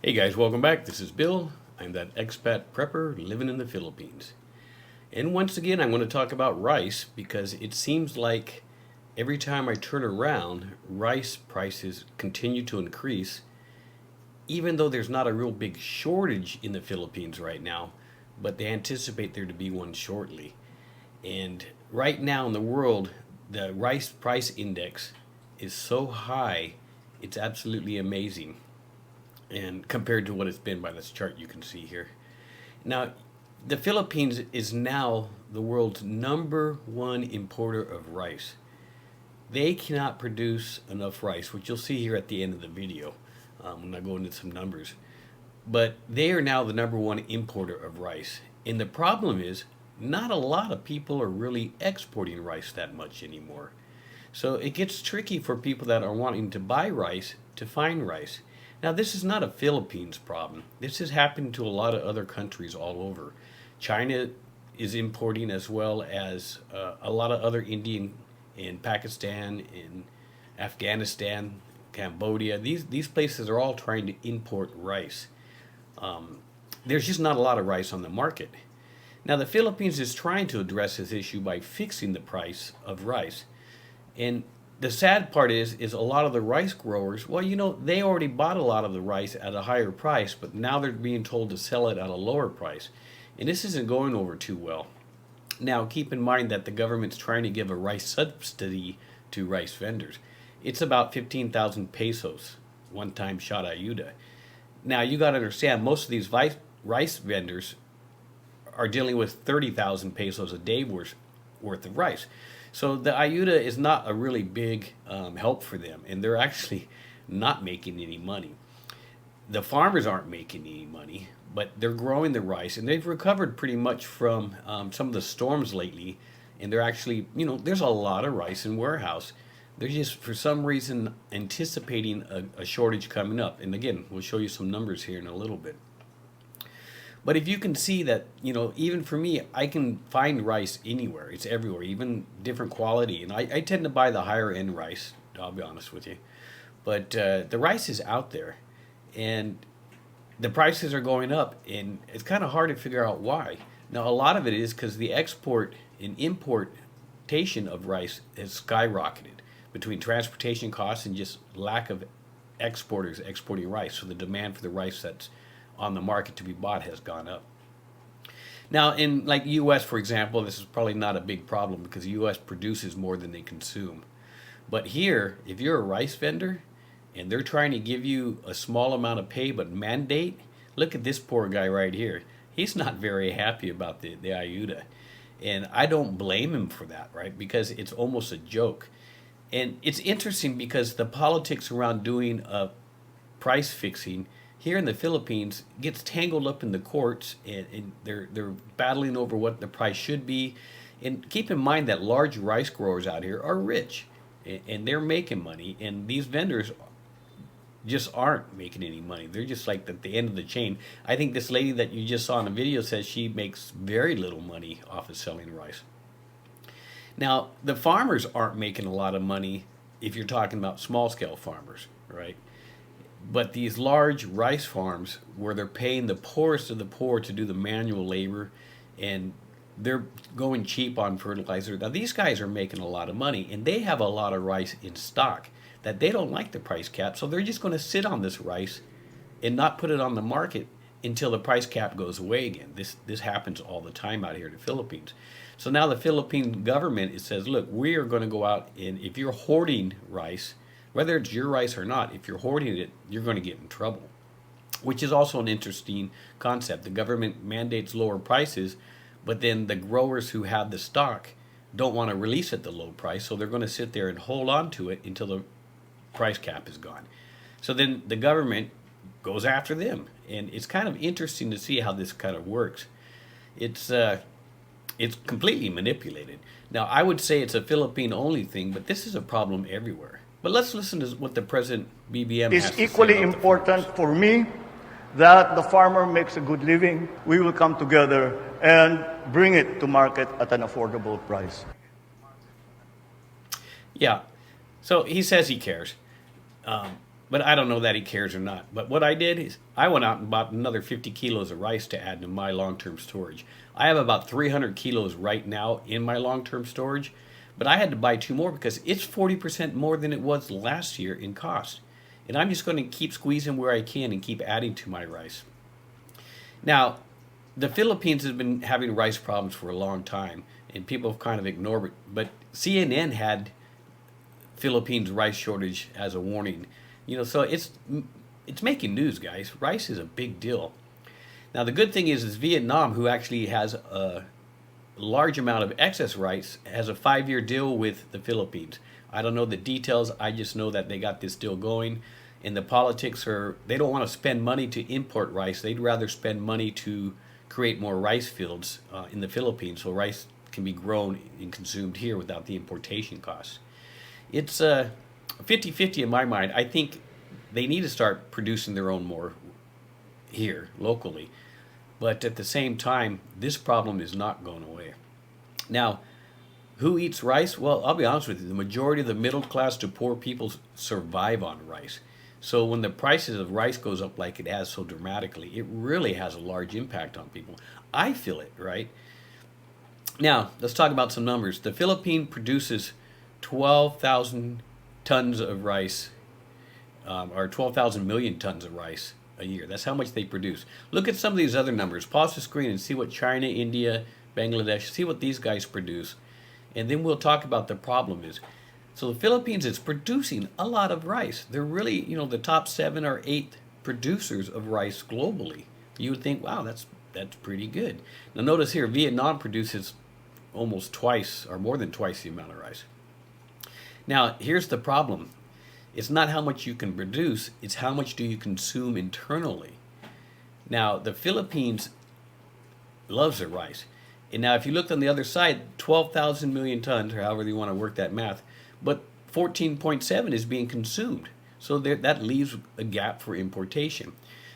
Hey guys, welcome back. This is Bill. I'm that expat prepper living in the Philippines. And once again, I'm going to talk about rice because it seems like every time I turn around, rice prices continue to increase, even though there's not a real big shortage in the Philippines right now, but they anticipate there to be one shortly. And right now in the world, the rice price index is so high, it's absolutely amazing. And compared to what it's been by this chart you can see here. Now, the Philippines is now the world's #1 importer of rice. They cannot produce enough rice, which you'll see here at the end of the video when I go into some numbers. But they are now the #1 importer of rice. And the problem is, not a lot of people are really exporting rice that much anymore. So it gets tricky for people that are wanting to buy rice to find rice. Now, this is not a Philippines problem. This is happening to a lot of other countries all over. China is importing as well as a lot of other Indian in Pakistan, in Afghanistan, Cambodia. These places are all trying to import rice. There's just not a lot of rice on the market. Now, the Philippines is trying to address this issue by fixing the price of rice. And the sad part is a lot of the rice growers, well, they already bought a lot of the rice at a higher price, but now they're being told to sell it at a lower price. And this isn't going over too well. Now, keep in mind that the government's trying to give a rice subsidy to rice vendors. It's about 15,000 pesos, one-time shot ayuda. Now, you got to understand, most of these rice vendors are dealing with 30,000 pesos a day worth of rice. So the ayuda is not a really big help for them, and they're actually not making any money. The farmers aren't making any money, but they're growing the rice, and they've recovered pretty much from some of the storms lately, and they're actually, there's a lot of rice in warehouse. They're just, for some reason, anticipating a shortage coming up. And again, we'll show you some numbers here in a little bit. But if you can see that, even for me, I can find rice anywhere. It's everywhere, even different quality. And I tend to buy the higher end rice, I'll be honest with you. But the rice is out there. And the prices are going up. And it's kind of hard to figure out why. Now, a lot of it is because the export and importation of rice has skyrocketed between transportation costs and just lack of exporters exporting rice. So the demand for the rice that's on the market to be bought has gone up. Now, in like U.S., for example, this is probably not a big problem because the U.S. produces more than they consume. But here, if you're a rice vendor and they're trying to give you a small amount of pay but mandate, look at this poor guy right here. He's not very happy about the ayuda. And I don't blame him for that, right? Because it's almost a joke. And it's interesting because the politics around doing a price fixing here in the Philippines gets tangled up in the courts, and they're battling over what the price should be. And keep in mind that large rice growers out here are rich, and they're making money, and these vendors just aren't making any money. They're just like at the end of the chain. I think this lady that you just saw in the video says she makes very little money off of selling rice. Now, the farmers aren't making a lot of money if you're talking about small-scale farmers, right? But these large rice farms where they're paying the poorest of the poor to do the manual labor, and they're going cheap on fertilizer. Now, these guys are making a lot of money, and they have a lot of rice in stock that they don't like the price cap, so they're just going to sit on this rice and not put it on the market until the price cap goes away again. This happens all the time out here in the Philippines. So now the Philippine government, it says, look, we are going to go out, and if you're hoarding rice, whether it's your rice or not, if you're hoarding it, you're going to get in trouble, which is also an interesting concept. The government mandates lower prices, but then the growers who have the stock don't want to release at the low price, so they're going to sit there and hold on to it until the price cap is gone. So then the government goes after them, and it's kind of interesting to see how this kind of works. It's completely manipulated. Now, I would say it's a Philippine-only thing, but this is a problem everywhere. But let's listen to what the President BBM has to say. It's equally important for me that the farmer makes a good living. We will come together and bring it to market at an affordable price. Yeah, so he says he cares. But I don't know that he cares or not. But what I did is I went out and bought another 50 kilos of rice to add to my long-term storage. I have about 300 kilos right now in my long-term storage, but I had to buy 2 more because it's 40% more than it was last year in cost. And I'm just going to keep squeezing where I can and keep adding to my rice. Now, the Philippines has been having rice problems for a long time, and people have kind of ignored it. But CNN had Philippines rice shortage as a warning. So it's making news, guys. Rice is a big deal. Now, the good thing is Vietnam, who actually has a large amount of excess rice, has a 5-year deal with the Philippines. I don't know the details. I just know that they got this deal going. And the politics are, they don't want to spend money to import rice. They'd rather spend money to create more rice fields in the Philippines so rice can be grown and consumed here without the importation costs. It's 50-50 in my mind. I think they need to start producing their own more here locally. But at the same time, this problem is not going away. Now, who eats rice? Well, I'll be honest with you. The majority of the middle class to poor people survive on rice. So when the prices of rice goes up like it has so dramatically, it really has a large impact on people. I feel it, right? Now, let's talk about some numbers. The Philippines produces 12,000 tons of rice, or 12,000 million tons of rice a year. That's how much they produce. Look at some of these other numbers. Pause the screen and see what China, India, Bangladesh, see what these guys produce. And then we'll talk about the problem is. So the Philippines is producing a lot of rice. They're really, the top 7 or 8 producers of rice globally. You would think, wow, that's pretty good. Now notice here, Vietnam produces almost twice or more than twice the amount of rice. Now, here's the problem. It's not how much you can produce, it's how much do you consume internally. Now, the Philippines loves their rice. And now if you look on the other side, 12,000 million tons, or however you want to work that math, but 14.7 is being consumed. So that leaves a gap for importation.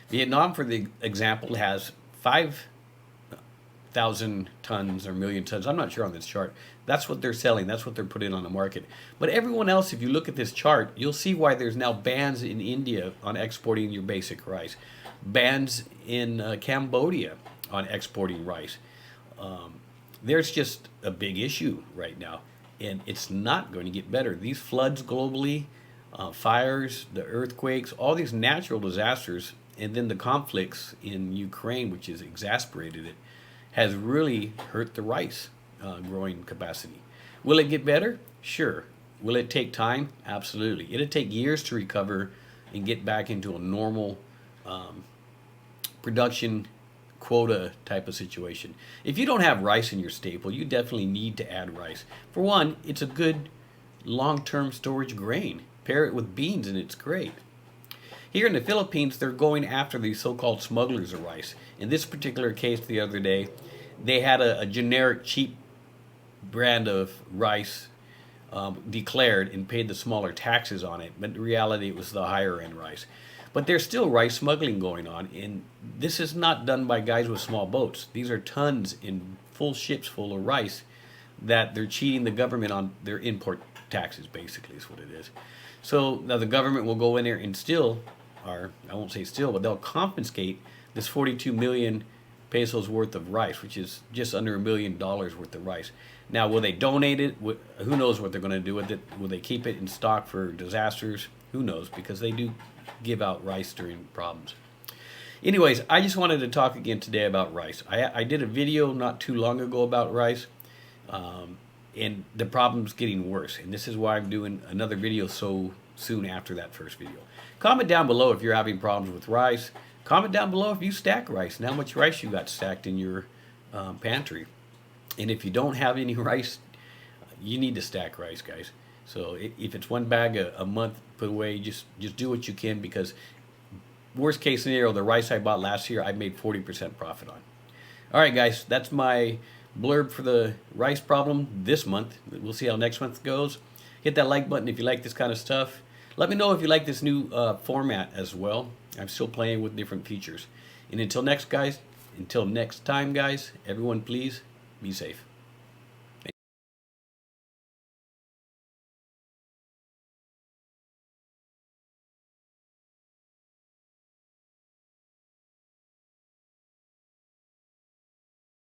Vietnam, for the example, has 5,000 tons or million tons. I'm not sure on this chart. That's what they're selling. That's what they're putting on the market. But everyone else, if you look at this chart, you'll see why there's now bans in India on exporting your basic rice. Bans in Cambodia on exporting rice. There's just a big issue right now. And it's not going to get better. These floods globally, fires, the earthquakes, all these natural disasters, and then the conflicts in Ukraine, which has exasperated it, has really hurt the rice growing capacity. Will it get better? Sure. Will it take time? Absolutely. It'll take years to recover and get back into a normal production quota type of situation. If you don't have rice in your staple, you definitely need to add rice. For one, it's a good long-term storage grain. Pair it with beans and it's great. Here in the Philippines, they're going after these so-called smugglers of rice. In this particular case the other day, they had a generic cheap brand of rice declared and paid the smaller taxes on it, but in reality it was the higher end rice. But there's still rice smuggling going on, and this is not done by guys with small boats. These are tons in full ships full of rice that they're cheating the government on their import taxes, basically is what it is. So now the government will go in there and steal, or I won't say steal, but they'll confiscate this 42 million pesos worth of rice, which is just under $1 million worth of rice. Now, will they donate it? Who knows what they're going to do with it? Will they keep it in stock for disasters? Who knows? Because they do give out rice during problems. Anyways, I just wanted to talk again today about rice. I did a video not too long ago about rice, and the problem's getting worse. And this is why I'm doing another video so soon after that first video. Comment down below if you're having problems with rice. Comment down below if you stack rice and how much rice you got stacked in your pantry. And if you don't have any rice, you need to stack rice, guys. So if it's one bag a month put away, just do what you can, because worst case scenario, the rice I bought last year, I made 40% profit on. All right, guys, that's my blurb for the rice problem this month. We'll see how next month goes. Hit that like button if you like this kind of stuff. Let me know if you like this new format as well. I'm still playing with different features. And until next time, guys, everyone please be safe.